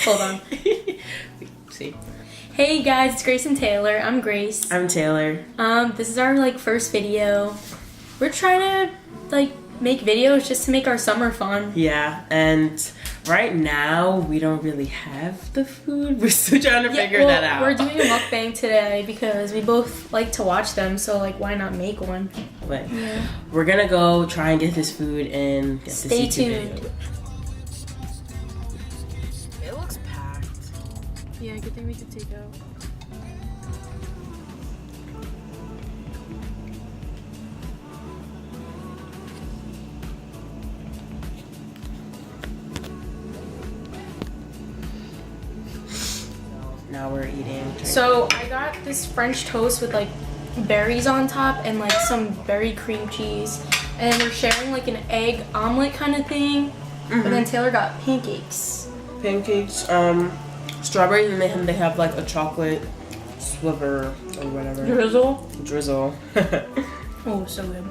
Hold on. See. Hey guys, it's Grace and Taylor. I'm Grace. I'm Taylor. This is our first video. We're trying to make videos just to make our summer fun. Yeah, and right now we don't really have the food. We're still trying to figure that out. We're doing a mukbang today because we both like to watch them, so why not make one? But we're gonna go try and get this food and get Stay this YouTube tuned. video. It looks packed. Yeah, good thing we could take out. Now we're eating. So I got this French toast with berries on top and some berry cream cheese, and we're sharing an egg omelet kind of thing. But then Taylor got pancakes. Pancakes, strawberries, and they have a chocolate sliver or whatever. Drizzle. Oh, so good.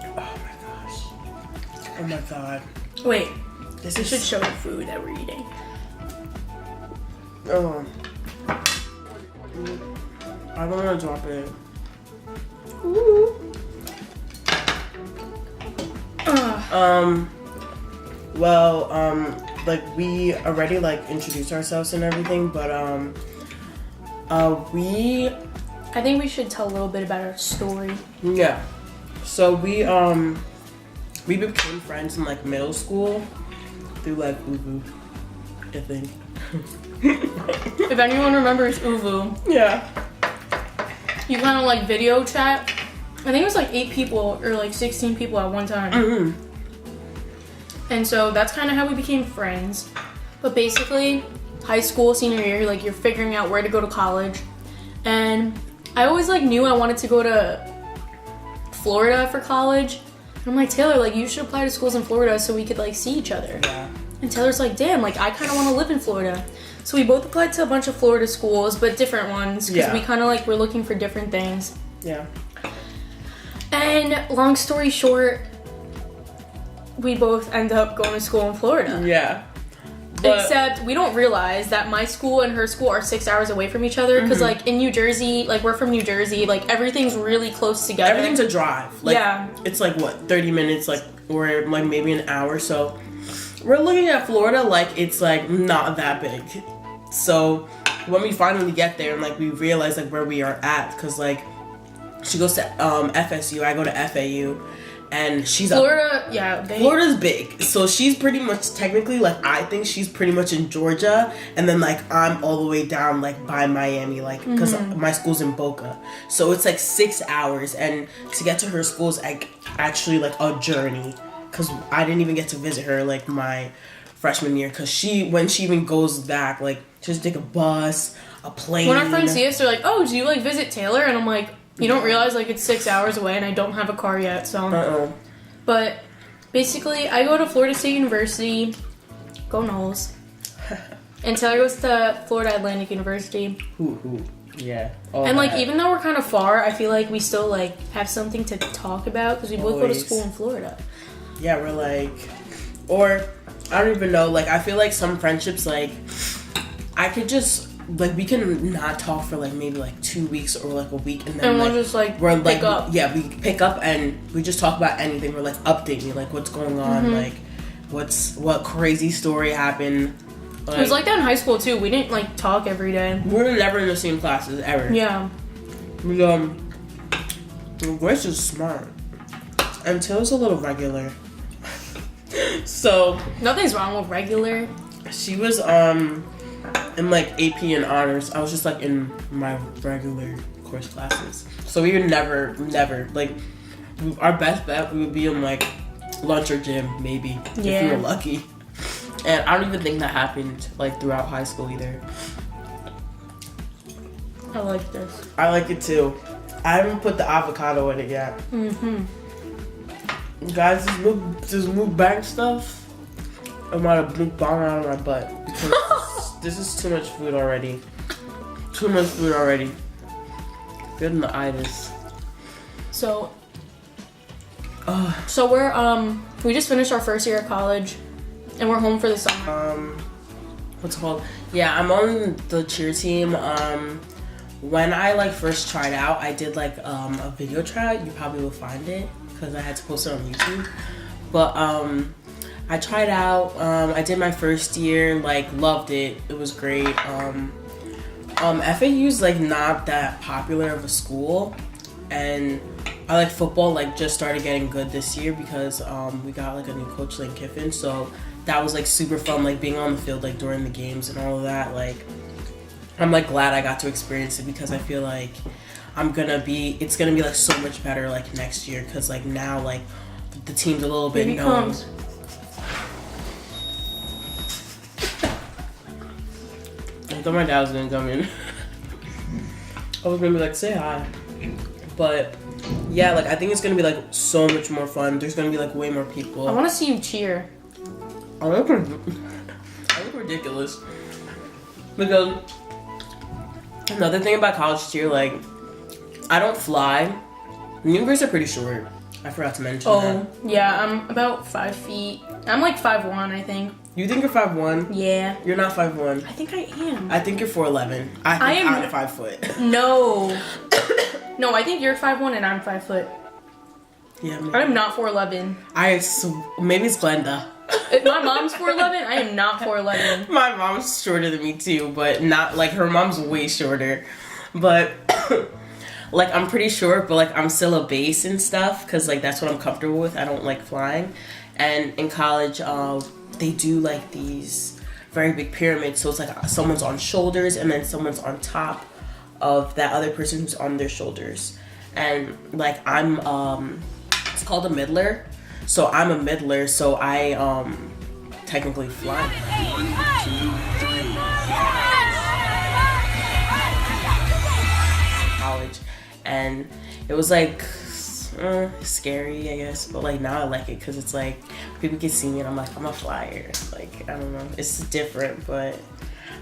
Oh my gosh. Oh my god. Wait, we should show the food that we're eating. Oh. I don't want to drop it. Ooh. We already introduced ourselves and everything, but I think we should tell a little bit about our story. Yeah. So we became friends in middle school through Uvu, I think. If anyone remembers Uvu, Yeah. you kind of video chat. I think it was 8 people or 16 people at one time. Mm-hmm. And so that's kind of how we became friends. But basically, high school, senior year, you're figuring out where to go to college. And I always knew I wanted to go to Florida for college. And I'm like, Taylor, you should apply to schools in Florida so we could see each other. Yeah. And Taylor's like, damn, I kind of want to live in Florida. So we both applied to a bunch of Florida schools, but different ones, because we kind of were looking for different things. Yeah. And long story short, we both end up going to school in Florida. Yeah. Except we don't realize that my school and her school are 6 hours away from each other. Because in New Jersey, we're from New Jersey, everything's really close together. Everything's a drive. It's 30 minutes, or maybe an hour. So we're looking at Florida it's not that big. So when we finally get there and we realize where we are at, because she goes to FSU, I go to FAU, and she's Florida. Florida's big, so she's pretty much technically I think she's pretty much in Georgia, and then I'm all the way down by Miami, because my school's in Boca, so it's 6 hours, and to get to her school's actually a journey, because I didn't even get to visit her my freshman year, because when she even goes back she has to take a bus, a plane. When our friends see us, they're like, oh, do you visit Taylor? And I'm like, you don't realize it's 6 hours away and I don't have a car yet, so. But basically, I go to Florida State University. Go Noles. And Taylor goes to Florida Atlantic University. Ooh. Yeah. And even though we're kind of far, I feel we still have something to talk about because we both go to school in Florida. Yeah, we're or I don't even know. I feel some friendships I could just we can not talk for maybe 2 weeks or a week, and then we'll just we're pick up. Yeah, we pick up and we just talk about anything. We're updating what's going on, what crazy story happened. It was that in high school too. We didn't talk every day. We were never in the same classes ever. Yeah. Grace is smart, and Taylor's a little regular. So nothing's wrong with regular. She was in AP and honors. I was just in my regular course classes. So we would never our best bet would be in lunch or gym maybe if we were lucky. And I don't even think that happened throughout high school either. I like this. I like it too. I haven't put the avocado in it yet. Guys, this Mukbang stuff, I'm out of Mukbang out of my butt because this is too much food already. Good in the itis. So we're we just finished our first year of college, and we're home for the summer. what's it called? Yeah, I'm on the cheer team. When I like first tried out, I did like a video tryout. You probably will find it because I had to post it on YouTube. But I tried out. I did my first year. Like loved it. It was great. FAU's like not that popular of a school, and I like football. Like just started getting good this year because we got like a new coach, Lane Kiffin. So that was like super fun. Like being on the field like during the games and all of that. Like I'm like glad I got to experience it because I feel like it's gonna be like so much better like next year because like now like the team's a little bit known. I thought my dad was gonna come in. I was gonna be like, say hi. But yeah, like I think it's gonna be like so much more fun. There's gonna be like way more people. I want to see you cheer. I look ridiculous. Because another thing about college cheer, like I don't fly. Me and Grace are pretty short. I forgot to mention that. Oh, yeah, I'm about 5 feet. I'm like 5'1", I think. You think you're 5'1"? Yeah. You're not 5'1". I think I am. I think you're 4'11". I think I'm 5 foot. No. No, I think you're 5'1" and I'm 5 foot. Yeah, maybe. I'm not 4'11". Maybe it's Glenda. If my mom's 4'11", I am not 4'11". My mom's shorter than me too, but not like her mom's way shorter. But like I'm pretty short, but like I'm still a base and stuff because like that's what I'm comfortable with. I don't like flying. And in college, they do like these very big pyramids. So it's like someone's on shoulders and then someone's on top of that other person who's on their shoulders. And like I'm, it's called a middler. So I'm a middler. So I technically fly. 1, 2, 3. College, and it was like scary, I guess, but like now I like it because it's like people can see me and I'm like I'm a flyer. Like I don't know, it's different, but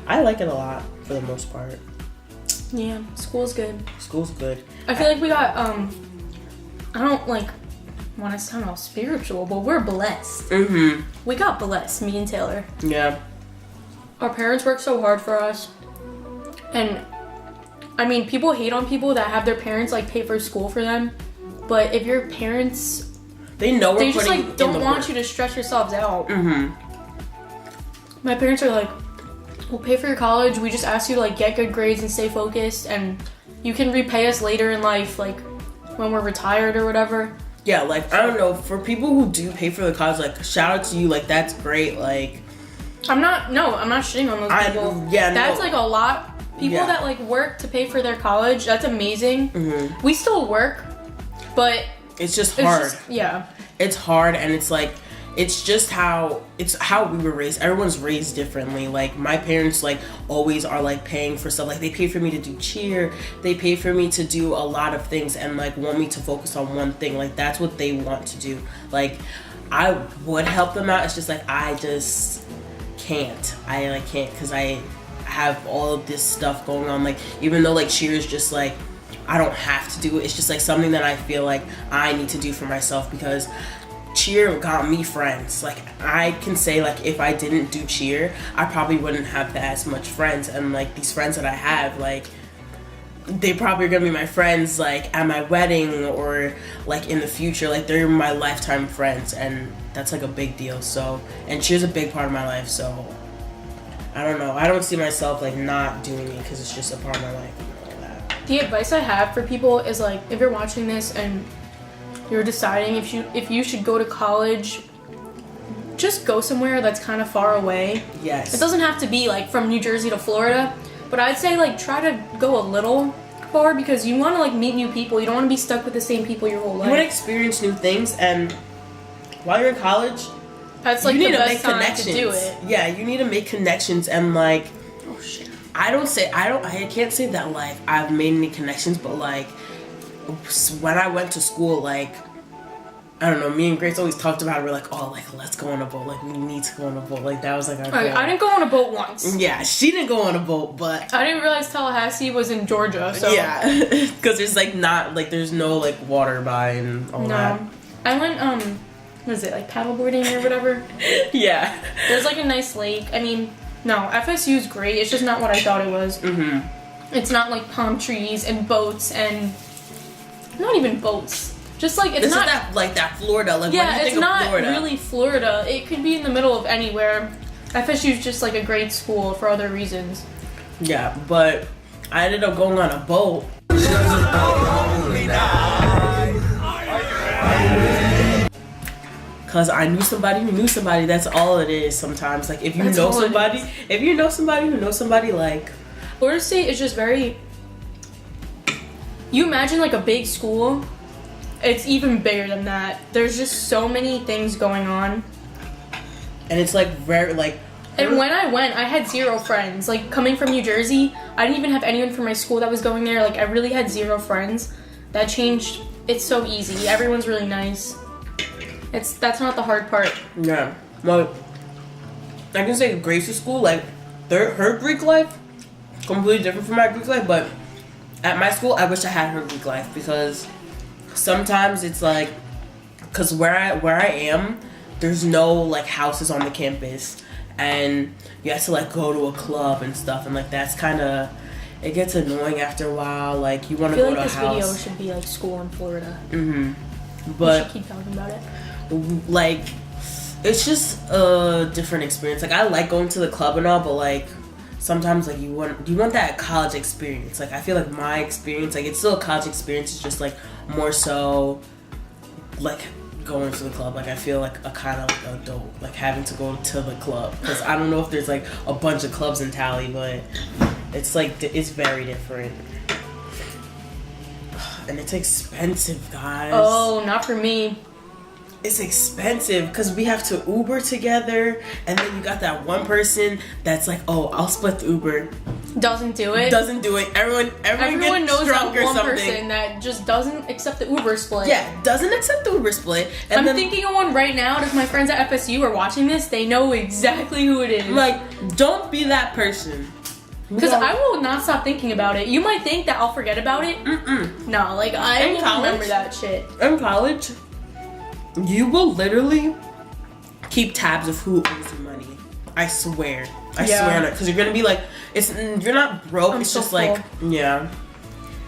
I like it a lot for the most part. Yeah, school's good. School's good. I feel like we got I don't like want to sound all spiritual, but we're blessed. We got blessed, me and Taylor. Yeah. Our parents work so hard for us, and I mean, people hate on people that have their parents like pay for school for them. But if your parents, they know we're they just putting like don't want work. you to stress yourselves out. My parents are like, we'll pay for your college. We just ask you to like get good grades and stay focused, and you can repay us later in life, like when we're retired or whatever. Yeah, like I don't know. For people who do pay for the college, like shout out to you. Like that's great. Like I'm not shitting on those people. That's like a lot. People that like work to pay for their college. That's amazing. We still work. But it's just hard. It's hard, and it's like it's how we were raised. Everyone's raised differently. Like my parents like always are like paying for stuff. Like they pay for me to do cheer. They pay for me to do a lot of things and like want me to focus on one thing. Like that's what they want to do. Like I would help them out. It's just like I just can't. I like can't because I have all of this stuff going on. Like even though like cheer is just like I don't have to do it. It's just like something that I feel like I need to do for myself because cheer got me friends. Like I can say like if I didn't do cheer, I probably wouldn't have as much friends. And like these friends that I have, like they probably are gonna be my friends like at my wedding or like in the future. Like they're my lifetime friends, and that's like a big deal. So and cheer's a big part of my life. So I don't know. I don't see myself like not doing it because it's just a part of my life. The advice I have for people is like, if you're watching this and you're deciding if you should go to college, just go somewhere that's kind of far away. Yes. It doesn't have to be like from New Jersey to Florida, but I'd say like try to go a little far because you want to like meet new people. You don't want to be stuck with the same people your whole life. You want to experience new things, and while you're in college, that's like you need the to best make time connections. to do it. Yeah, you need to make connections and like. Oh shit. I can't say that like I've made any connections, but like when I went to school, like I don't know, me and Grace always talked about it. We're like, oh, like let's go on a boat. Like we need to go on a boat. Like that was like our goal. I didn't go on a boat once. Yeah, she didn't go on a boat, but I didn't realize Tallahassee was in Georgia. So yeah, because there's like not like there's no like water by and all that. I went what is it like paddleboarding or whatever? Yeah. There's like a nice lake. I mean, No, FSU is great. It's just not what I thought it was. Mm-hmm. It's not like palm trees and boats and not even boats. Just like it's not that Florida. Like, yeah, what do you it's think not of Florida? really Florida. It could be in the middle of anywhere. FSU is just like a great school for other reasons. Yeah, but I ended up going on a boat. Cause I knew somebody who knew somebody. That's all it is. Sometimes, like if you know somebody who knows somebody, like Florida State is just very. You imagine like a big school. It's even bigger than that. There's just so many things going on. And it's like very like. And when I went, I had 0 friends. Like coming from New Jersey, I didn't even have anyone from my school that was going there. Like I really had 0 friends. That changed. It's so easy. Everyone's really nice. That's not the hard part. Yeah. Well, I can say Grace's school, like her Greek life, completely different from my Greek life. But at my school, I wish I had her Greek life because sometimes it's like, cause where I am, there's no like houses on the campus, and you have to like go to a club and stuff, and like that's kind of, it gets annoying after a while. Like you want to go to a house. I feel like this video should be like school in Florida. But we should keep talking about it. Like it's just a different experience. Like I like going to the club and all, but like sometimes like you want that college experience. Like I feel like my experience, like it's still a college experience, it's just like more so like going to the club. Like I feel like a kind of like adult, like having to go to the club, because I don't know if there's like a bunch of clubs in Tally, but it's like it's very different. And it's expensive, guys. Oh, not for me. It's expensive because we have to Uber together, and then you got that one person that's like, "Oh, I'll split the Uber." Doesn't do it. Everyone gets knows drunk that or one something. Person that just doesn't accept the Uber split. Yeah, doesn't accept the Uber split. And I'm thinking of one right now. And if my friends at FSU are watching this, they know exactly who it is. Like, don't be that person. Because I will not stop thinking about it. You might think that I'll forget about it. No, like I will remember that shit. In college, you will literally keep tabs of who owes you money. I swear. I swear on it. Because you're going to be like, you're not broke. It's so just full. Like, yeah.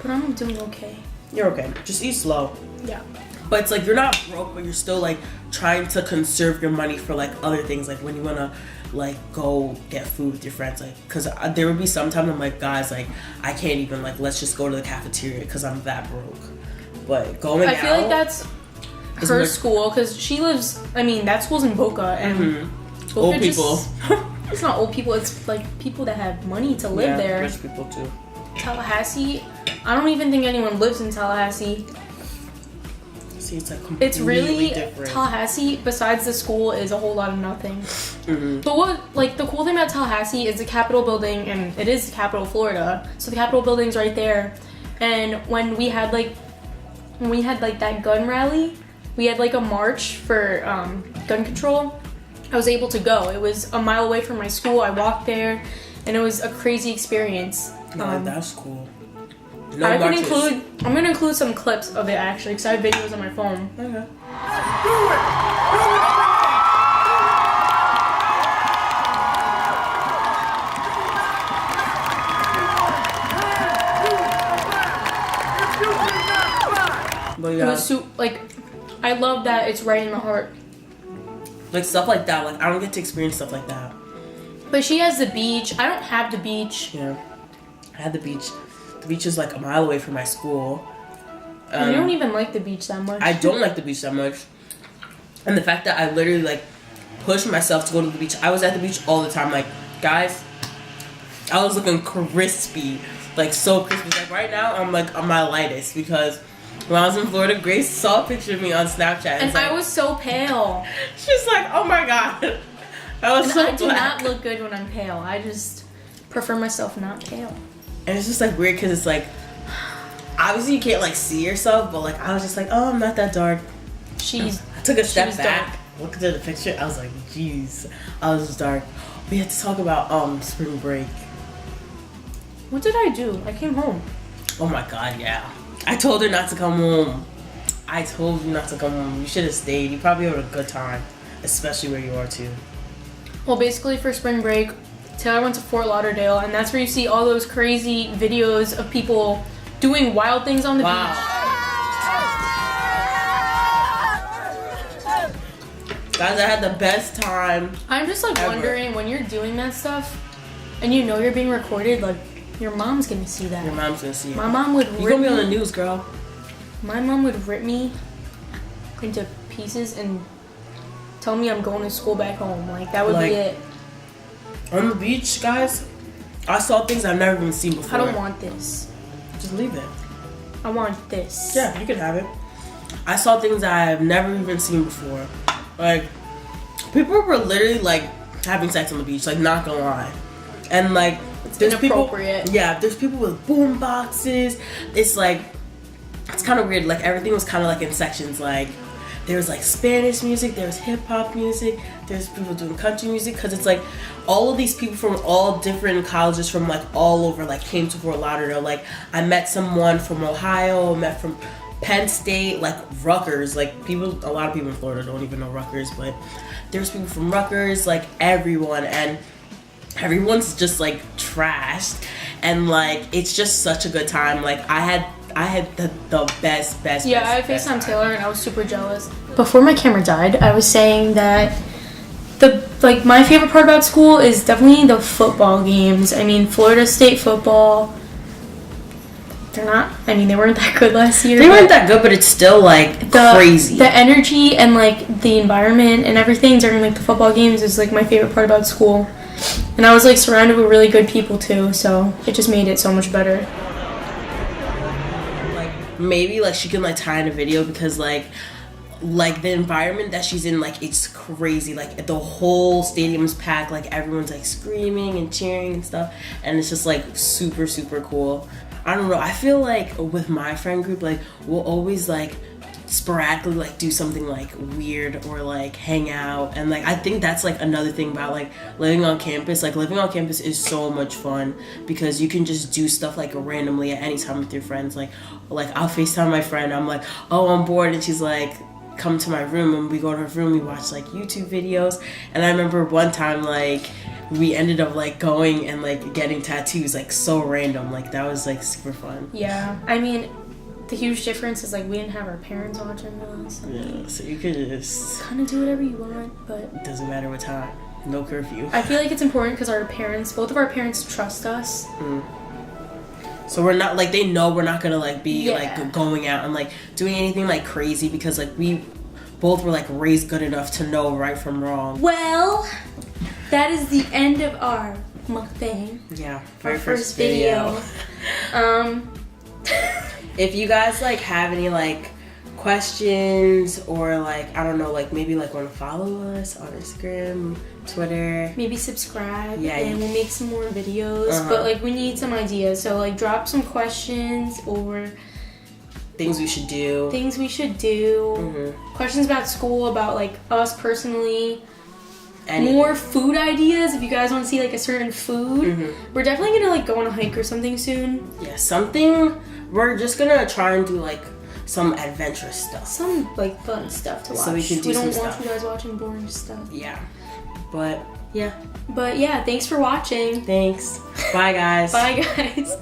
But I'm doing okay. You're okay. Just eat slow. Yeah. But it's like, you're not broke, but you're still like trying to conserve your money for like other things. Like when you want to like go get food with your friends. Like, because there would be some time I'm like, guys, like I can't even, like, let's just go to the cafeteria because I'm that broke. But going out, I feel like that's her school, because she lives, I mean, that school's in Boca, and Boca old people. It's not old people, it's like people that have money to live there. Rich people too. Tallahassee, I don't even think anyone lives in Tallahassee. See, it's like completely it's really different. Tallahassee, besides the school, is a whole lot of nothing. But what, like, the cool thing about Tallahassee is the Capitol building, and it is the Capitol, Florida, so the Capitol building's right there. And when we had like that gun rally, we had like a march for gun control, I was able to go. It was a mile away from my school. I walked there, and it was a crazy experience. That's cool. No I'm gonna include some clips of it actually, because I have videos on my phone. Okay. But yeah. It was like, I love that it's right in the heart. Like stuff like that. Like I don't get to experience stuff like that. But she has the beach. I don't have the beach. Yeah, I had the beach. The beach is like a mile away from my school. You don't even like the beach that much. I don't like the beach that much. And the fact that I literally like pushed myself to go to the beach. I was at the beach all the time. Like, guys, I was looking crispy. Like so crispy. Like right now I'm like on my lightest, because when I was in Florida, Grace saw a picture of me on Snapchat. And like, I was so pale. She's like, oh my god. I was so I do black. not look good when I'm pale. I just prefer myself not pale. And it's just like weird, because it's like, obviously you can't like see yourself, but like I was just like, oh, I'm not that dark. I took a step back, looked at the picture, I was like, jeez, I was just dark. We had to talk about spring break. What did I do? I came home. Oh my god, yeah. I told her not to come home. I told you not to come home. You should have stayed. You probably had a good time, especially where you are too. Well, basically for spring break, Taylor went to Fort Lauderdale, and that's where you see all those crazy videos of people doing wild things on the beach. Guys, I had the best time. I'm just like ever. wondering, when you're doing that stuff and you know you're being recorded, like your mom's gonna see that. Your mom's gonna see it. My mom would rip You're gonna be on me- the news, girl. My mom would rip me into pieces and tell me I'm going to school back home. Like that would Like, be it. On the beach, guys, I saw things I've never even seen before. I don't want this. Just leave it. I want this. Yeah, you can have it. I saw things I've never even seen before. Like, people were literally like having sex on the beach, like not gonna lie. And like, there's people. Inappropriate. Yeah, there's people with boom boxes. It's like, it's kind of weird. Like everything was kind of like in sections. Like there was like Spanish music, there was hip hop music, there's people doing country music, because it's like all of these people from all different colleges from like all over like came to Fort Lauderdale. Like I met someone from Ohio, met from Penn State, like Rutgers. Like people, a lot of people in Florida don't even know Rutgers, but there's people from Rutgers, like everyone, and everyone's just like trashed, and like it's just such a good time. Like I had the best. Yeah, best, I best FaceTimed time. Taylor and I was super jealous. Before my camera died, I was saying that my favorite part about school is definitely the football games. I mean, Florida State football. They weren't that good last year. They weren't that good, but it's still like crazy. The energy and like the environment and everything during like the football games is like my favorite part about school. And I was like surrounded with really good people too, so it just made it so much better. Maybe like she can like tie in a video, because like the environment that she's in, like it's crazy. Like the whole stadium's packed, like everyone's like screaming and cheering and stuff, and it's just like super cool. I don't know, I feel like with my friend group, like we'll always like sporadically like do something like weird or like hang out, and like I think that's like another thing about like living on campus. Like living on campus is so much fun because you can just do stuff like randomly at any time with your friends. Like I'll FaceTime my friend, I'm like, oh, I'm bored, and she's like, come to my room, and we go to her room, we watch like YouTube videos. And I remember one time like we ended up like going and like getting tattoos, like so random. Like that was like super fun. Yeah, I mean, the huge difference is like we didn't have our parents watching us. Yeah, so you could just kind of do whatever you want, but it doesn't matter what time. No curfew. I feel like it's important because both of our parents trust us. So we're not like, they know we're not gonna like be Yeah. like going out and like doing anything like crazy, because like we both were like raised good enough to know right from wrong. Well, that is the end of our mukbang. Yeah, Our first video. If you guys like have any like questions, or like I don't know, like maybe like want to follow us on Instagram, Twitter, Maybe subscribe, Yeah, and you- we'll make some more videos. Uh-huh. But like we need some ideas, so like drop some questions or things we should do. things we should do. Questions about school, about like us personally. Anything. More food ideas if you guys want to see like a certain food. We're definitely gonna like go on a hike or something soon. Yeah, something. We're just gonna try and do like some adventurous stuff. Some like fun stuff to watch. So we can do don't some want stuff. you guys watching boring stuff. Yeah, but yeah. But yeah, thanks for watching. Thanks. Bye, guys. Bye guys.